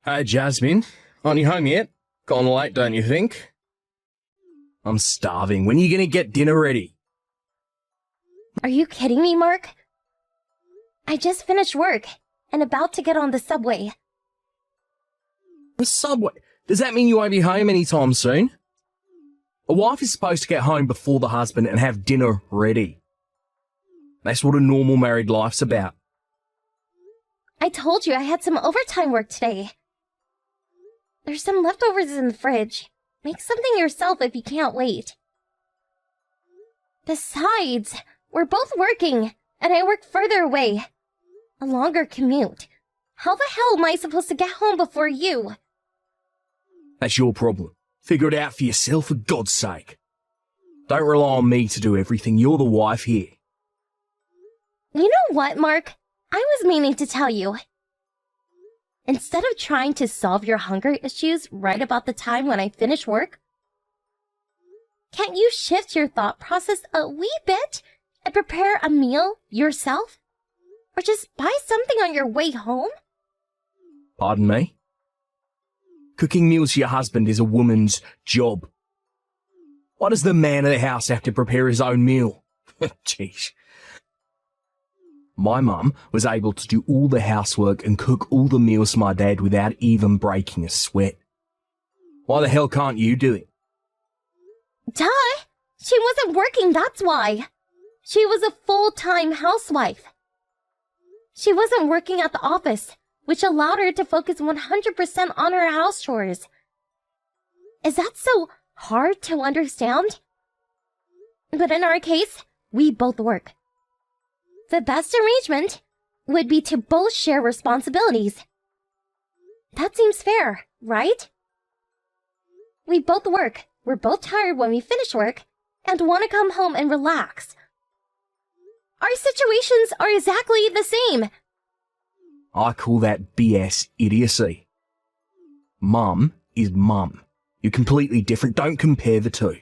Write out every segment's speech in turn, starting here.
Hey, Jasmine. Aren't you home yet? Gone late, don't you think? I'm starving. When are you going to get dinner ready? Are you kidding me, Mark? I just finished work and about to get on the subway. The subway? Does that mean you won't be home anytime soon? A wife is supposed to get home before the husband and have dinner ready. That's what a normal married life's about. I told you I had some overtime work today. There's some leftovers in the fridge. Make something yourself if you can't wait. Besides, we're both working, and I work further away. A longer commute. How the hell am I supposed to get home before you? That's your problem. Figure it out for yourself, for God's sake. Don't rely on me to do everything. You're the wife here. You know what, Mark? I was meaning to tell you. Instead of trying to solve your hunger issues right about the time when I finish work, can't you shift your thought process a wee bit and prepare a meal yourself? Or just buy something on your way home? Pardon me? Cooking meals for your husband is a woman's job. Why does the man of the house have to prepare his own meal? Jeez. My mum was able to do all the housework and cook all the meals for my dad without even breaking a sweat. Why the hell can't you do it? Duh! She wasn't working, that's why. She was a full-time housewife. She wasn't working at the office, which allowed her to focus 100% on her house chores. Is that so hard to understand? But in our case, we both work. The best arrangement would be to both share responsibilities. That seems fair, right? We both work, we're both tired when we finish work, and want to come home and relax. Our situations are exactly the same. I call that BS idiocy. Mum is mum. You're completely different. Don't compare the two.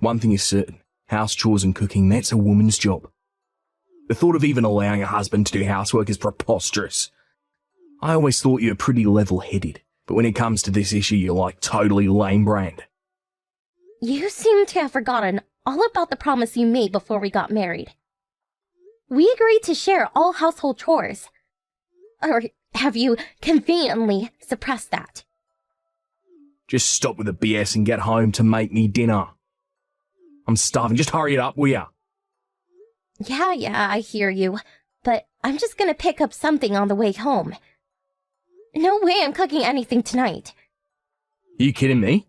One thing is certain. House chores and cooking, that's a woman's job. The thought of even allowing a husband to do housework is preposterous. I always thought you were pretty level-headed, but when it comes to this issue, you're like totally lame brand. You seem to have forgotten all about the promise you made before we got married. We agreed to share all household chores. Or have you conveniently suppressed that? Just stop with the BS and get home to make me dinner. I'm starving. Just hurry it up, will ya? Yeah, I hear you. But I'm just gonna pick up something on the way home. No way I'm cooking anything tonight. You kidding me?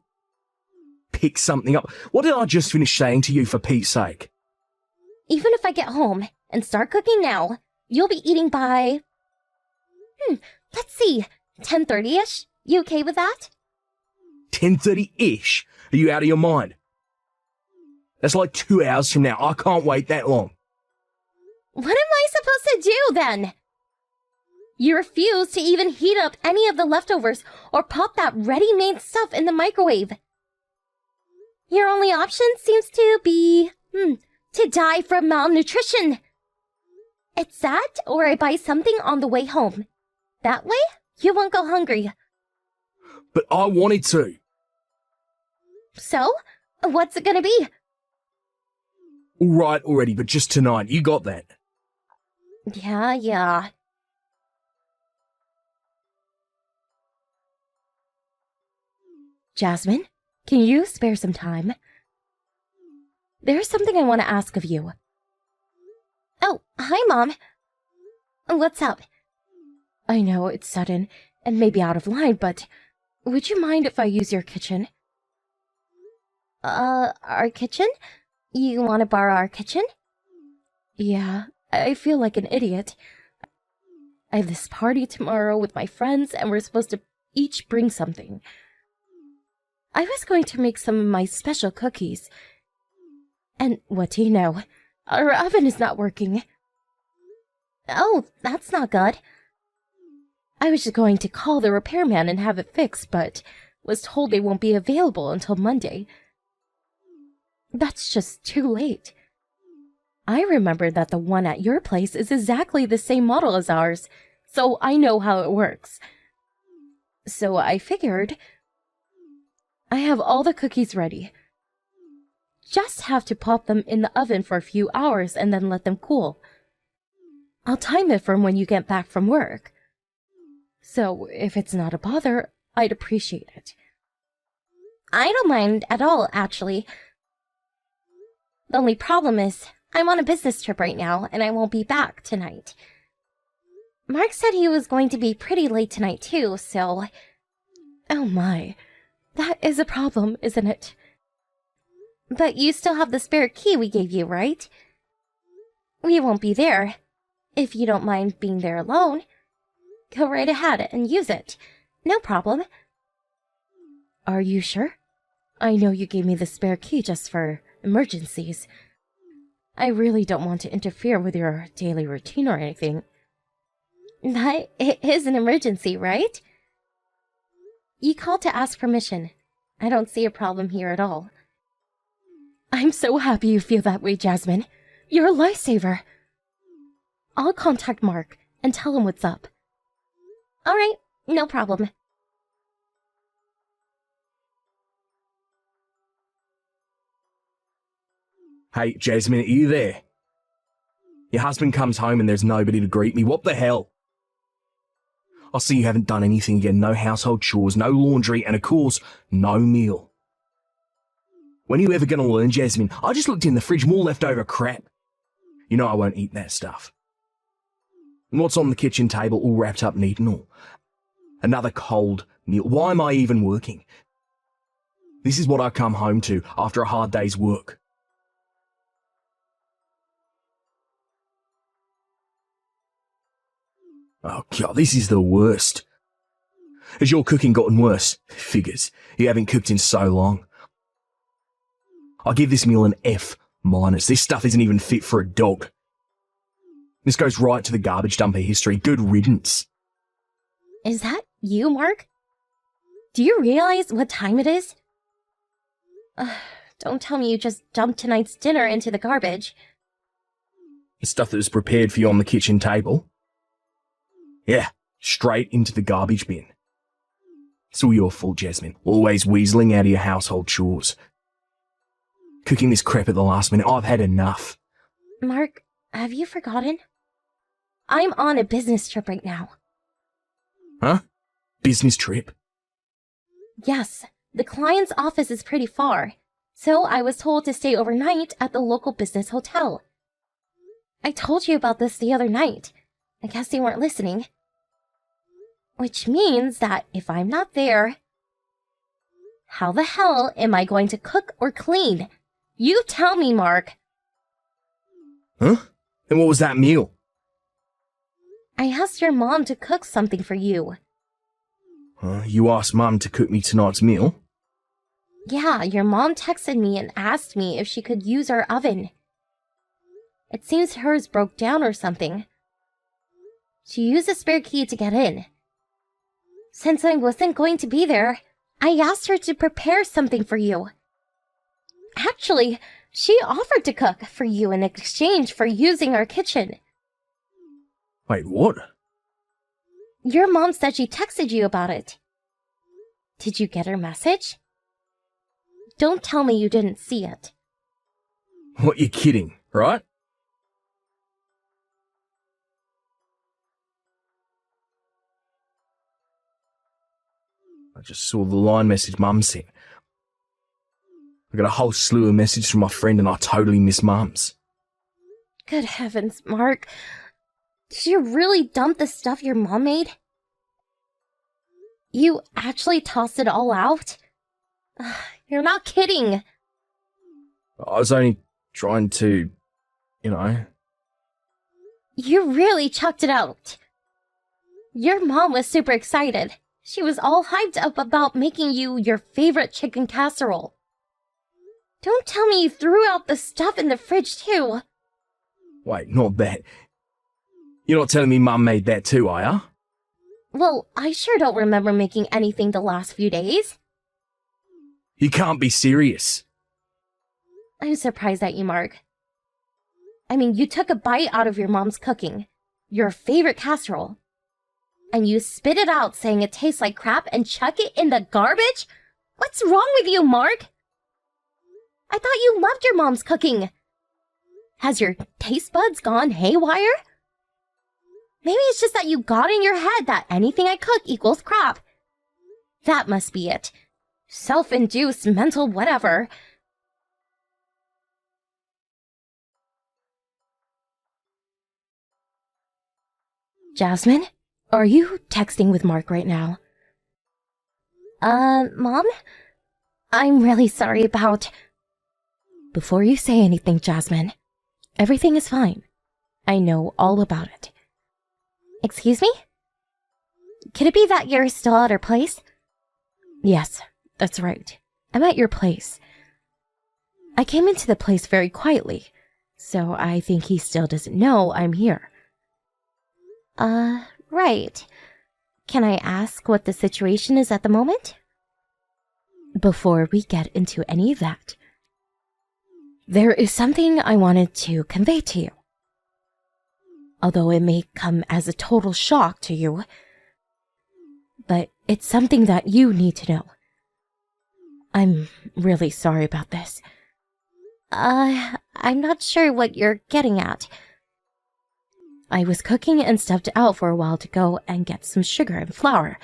Pick something up? What did I just finish saying to you, for Pete's sake? Even if I get home and start cooking now, you'll be eating by... let's see, 10:30ish? You okay with that? 10:30-ish? Are you out of your mind? That's like 2 hours from now. I can't wait that long. What am I supposed to do, then? You refuse to even heat up any of the leftovers or pop that ready-made stuff in the microwave. Your only option seems to be, to die from malnutrition. It's that, or I buy something on the way home. That way, you won't go hungry. But I wanted to. So, what's it gonna be? All right already, but just tonight. You got that. Yeah. Jasmine, can you spare some time? There's something I want to ask of you. Oh, hi, Mom. What's up? I know it's sudden and maybe out of line, but would you mind if I use your kitchen? Our kitchen? You want to borrow our kitchen? Yeah, I feel like an idiot. I have this party tomorrow with my friends, and we're supposed to each bring something. I was going to make some of my special cookies. And what do you know? Our oven is not working. Oh, that's not good. I was just going to call the repairman and have it fixed, but was told they won't be available until Monday. That's just too late. I remember that the one at your place is exactly the same model as ours, so I know how it works. So I figured I have all the cookies ready. Just have to pop them in the oven for a few hours and then let them cool. I'll time it from when you get back from work. So if it's not a bother, I'd appreciate it. I don't mind at all, actually. The only problem is, I'm on a business trip right now, and I won't be back tonight. Mark said he was going to be pretty late tonight, too, so... Oh my, that is a problem, isn't it? But you still have the spare key we gave you, right? We won't be there. If you don't mind being there alone, go right ahead and use it. No problem. Are you sure? I know you gave me the spare key just for emergencies. I really don't want to interfere with your daily routine or anything. That is an emergency, right? You called to ask permission. I don't see a problem here at all. I'm so happy you feel that way, Jasmine. You're a lifesaver. I'll contact Mark and tell him what's up. All right, no problem. Hey, Jasmine, are you there? Your husband comes home and there's nobody to greet me. What the hell? I see you haven't done anything again. No household chores, no laundry, and of course, no meal. When are you ever going to learn, Jasmine? I just looked in the fridge, more leftover crap. You know I won't eat that stuff. And what's on the kitchen table all wrapped up neat and all? Another cold meal. Why am I even working? This is what I come home to after a hard day's work. Oh God, this is the worst. Has your cooking gotten worse? Figures. You haven't cooked in so long. I give this meal an F-. This stuff isn't even fit for a dog. This goes right to the garbage dumper history. Good riddance. Is that you, Mark? Do you realize what time it is? Don't tell me you just dumped tonight's dinner into the garbage. The stuff that was prepared for you on the kitchen table? Yeah, straight into the garbage bin. It's all your fault, Jasmine. Always weaseling out of your household chores. Cooking this crap at the last minute. I've had enough. Mark, have you forgotten? I'm on a business trip right now. Huh? Business trip? Yes, the client's office is pretty far, so I was told to stay overnight at the local business hotel. I told you about this the other night. I guess you weren't listening. Which means that if I'm not there, how the hell am I going to cook or clean? You tell me, Mark. Huh? And what was that meal? I asked your mom to cook something for you. You asked Mum to cook me tonight's meal? Yeah, your mom texted me and asked me if she could use our oven. It seems hers broke down or something. She used a spare key to get in. Since I wasn't going to be there, I asked her to prepare something for you. Actually, she offered to cook for you in exchange for using our kitchen. Wait, what? Your mom said she texted you about it. Did you get her message? Don't tell me you didn't see it. What, you're kidding, right? I just saw the line message Mum sent. I got a whole slew of messages from my friend and I totally miss Mum's. Good heavens, Mark. Did you really dump the stuff your mom made? You actually tossed it all out? You're not kidding. I was only trying to, you know. You really chucked it out. Your mom was super excited. She was all hyped up about making you your favorite chicken casserole. Don't tell me you threw out the stuff in the fridge too. Wait, not that. You're not telling me Mum made that too, are ya? Well, I sure don't remember making anything the last few days. You can't be serious. I'm surprised at you, Mark. I mean, you took a bite out of your mom's cooking. Your favorite casserole. and you spit it out saying it tastes like crap and chuck it in the garbage? What's wrong with you, Mark? I thought you loved your mom's cooking. Has your taste buds gone haywire? Maybe it's just that you got in your head that anything I cook equals crap. That must be it. Self-induced mental whatever. Jasmine, are you texting with Mark right now? Mom? I'm really sorry about... Before you say anything, Jasmine, everything is fine. I know all about it. Excuse me? Could it be that you're still at her place? Yes, that's right. I'm at your place. I came into the place very quietly, so I think he still doesn't know I'm here. Right. Can I ask what the situation is at the moment? Before we get into any of that, there is something I wanted to convey to you. Although it may come as a total shock to you, but it's something that you need to know. I'm really sorry about this. I'm not sure what you're getting at. I was cooking and stepped out for a while to go and get some sugar and flour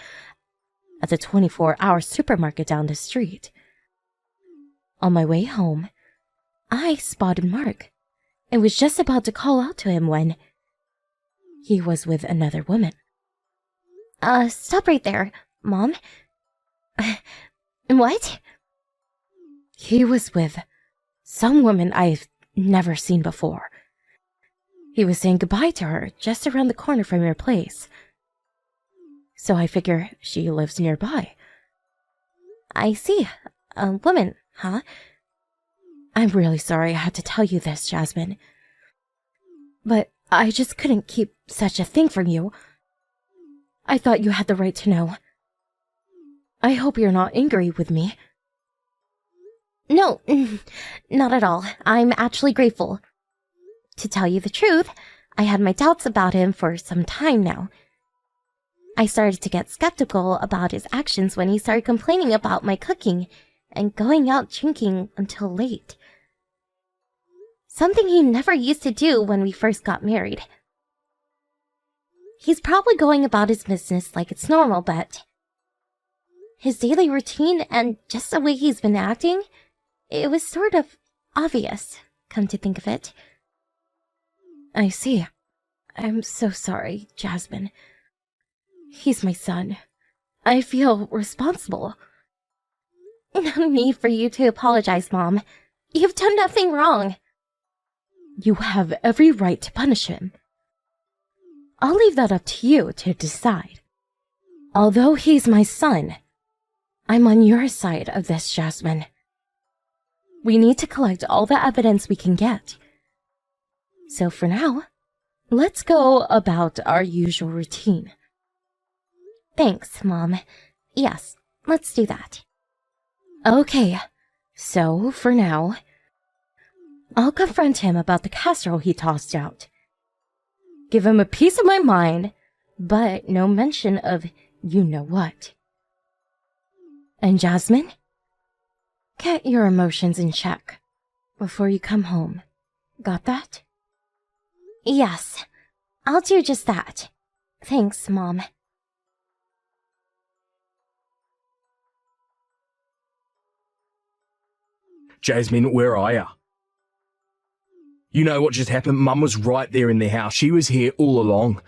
at the 24-hour supermarket down the street. On my way home, I spotted Mark and was just about to call out to him when he was with another woman. Stop right there, Mom. What? He was with some woman I've never seen before. He was saying goodbye to her just around the corner from your place. So I figure she lives nearby. I see. A woman, huh? I'm really sorry I had to tell you this, Jasmine. But I just couldn't keep such a thing from you. I thought you had the right to know. I hope you're not angry with me. No, not at all. I'm actually grateful. To tell you the truth, I had my doubts about him for some time now. I started to get skeptical about his actions when he started complaining about my cooking and going out drinking until late. Something he never used to do when we first got married. He's probably going about his business like it's normal, but his daily routine and just the way he's been acting, it was sort of obvious, come to think of it. I see. I'm so sorry, Jasmine. He's my son. I feel responsible. No need for you to apologize, Mom. You've done nothing wrong. You have every right to punish him. I'll leave that up to you to decide. Although he's my son, I'm on your side of this, Jasmine. We need to collect all the evidence we can get. So for now, let's go about our usual routine. Thanks, Mom. Yes, let's do that. Okay, so for now, I'll confront him about the casserole he tossed out. Give him a piece of my mind, but no mention of you-know-what. And Jasmine, get your emotions in check before you come home. Got that? Yes, I'll do just that. Thanks, Mom. Jasmine, where are you? You know what just happened? Mum was right there in the house. She was here all along.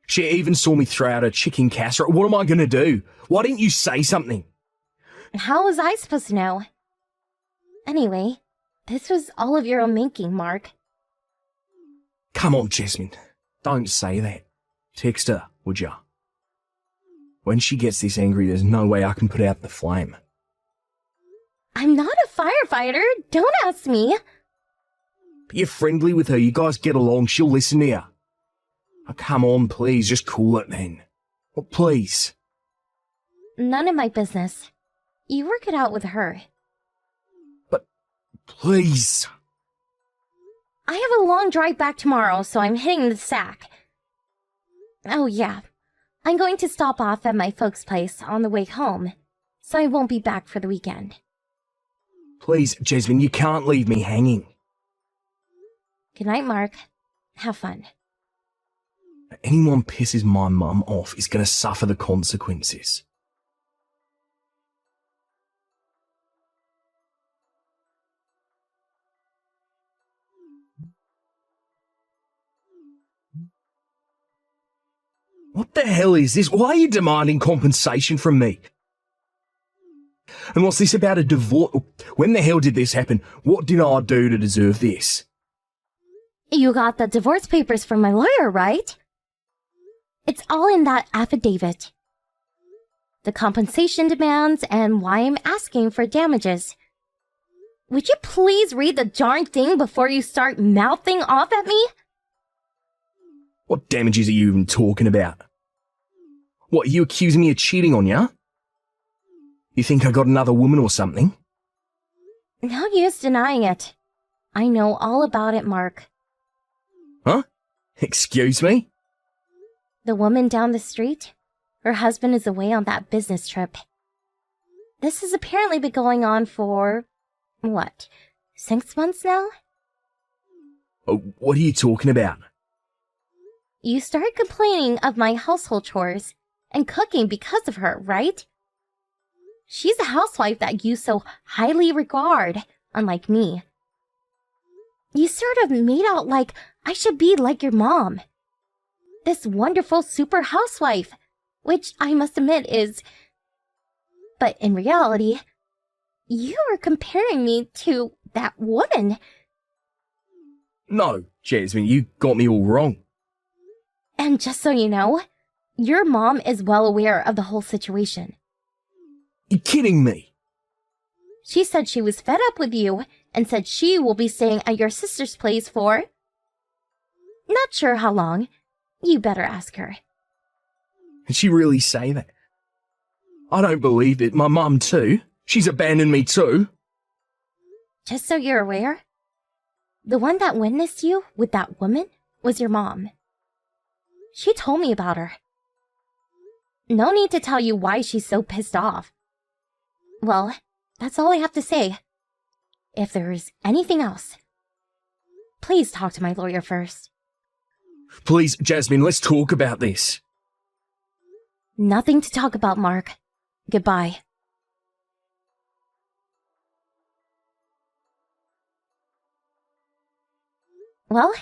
She even saw me throw out a chicken casserole. What am I going to do? Why didn't you say something? How was I supposed to know? Anyway, this was all of your own making, Mark. Come on, Jasmine. Don't say that. Text her, would ya? When she gets this angry, there's no way I can put out the flame. I'm not a firefighter. Don't ask me. But you're friendly with her. You guys get along. She'll listen to you. Oh, come on, please. Just cool it then. Well, please. None of my business. You work it out with her. But, please. I have a long drive back tomorrow, so I'm hitting the sack. Oh yeah, I'm going to stop off at my folks' place on the way home, so I won't be back for the weekend. Please, Jasmine, you can't leave me hanging. Good night, Mark. Have fun. Anyone pisses my mum off is going to suffer the consequences. What the hell is this? Why are you demanding compensation from me? And what's this about a divorce? When the hell did this happen? What did I do to deserve this? You got the divorce papers from my lawyer, right? It's all in that affidavit. The compensation demands and why I'm asking for damages. Would you please read the darn thing before you start mouthing off at me? What damages are you even talking about? What, are you accusing me of cheating on you? You think I got another woman or something? No use denying it. I know all about it, Mark. Huh? Excuse me? The woman down the street? Her husband is away on that business trip. This has apparently been going on for, 6 months now? Oh, what are you talking about? You started complaining of my household chores and cooking because of her, right? She's a housewife that you so highly regard, unlike me. You sort of made out like I should be like your mom. This wonderful super housewife, which I must admit is... But in reality, you are comparing me to that woman. No, Jasmine, you got me all wrong. And just so you know, your mom is well aware of the whole situation. You're kidding me. She said she was fed up with you and said she will be staying at your sister's place for... Not sure how long. You better ask her. Did she really say that? I don't believe it. My mum too. She's abandoned me too. Just so you're aware, the one that witnessed you with that woman was your mom. She told me about her. No need to tell you why she's so pissed off. Well, that's all I have to say. If there is anything else, please talk to my lawyer first. Please, Jasmine, let's talk about this. Nothing to talk about, Mark. Goodbye. Well,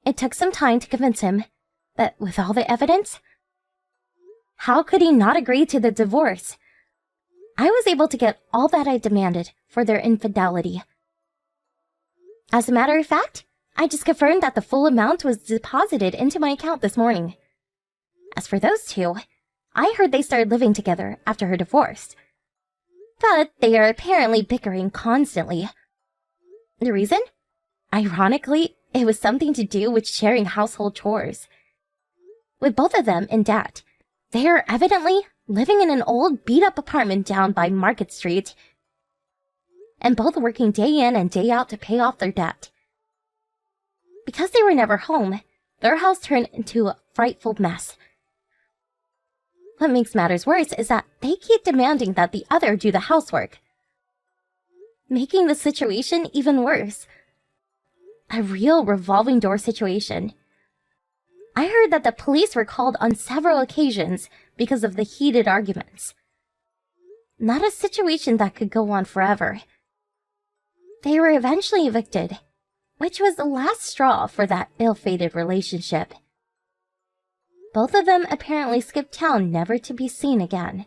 it took some time to convince him, but with all the evidence, how could he not agree to the divorce? I was able to get all that I demanded for their infidelity. As a matter of fact, I just confirmed that the full amount was deposited into my account this morning. As for those two, I heard they started living together after her divorce. But they are apparently bickering constantly. The reason? Ironically, it was something to do with sharing household chores. With both of them in debt, they are evidently living in an old beat-up apartment down by Market Street, and both working day in and day out to pay off their debt. Because they were never home, their house turned into a frightful mess. What makes matters worse is that they keep demanding that the other do the housework, making the situation even worse. A real revolving door situation. I heard that the police were called on several occasions because of the heated arguments. Not a situation that could go on forever. They were eventually evicted, which was the last straw for that ill-fated relationship. Both of them apparently skipped town never to be seen again.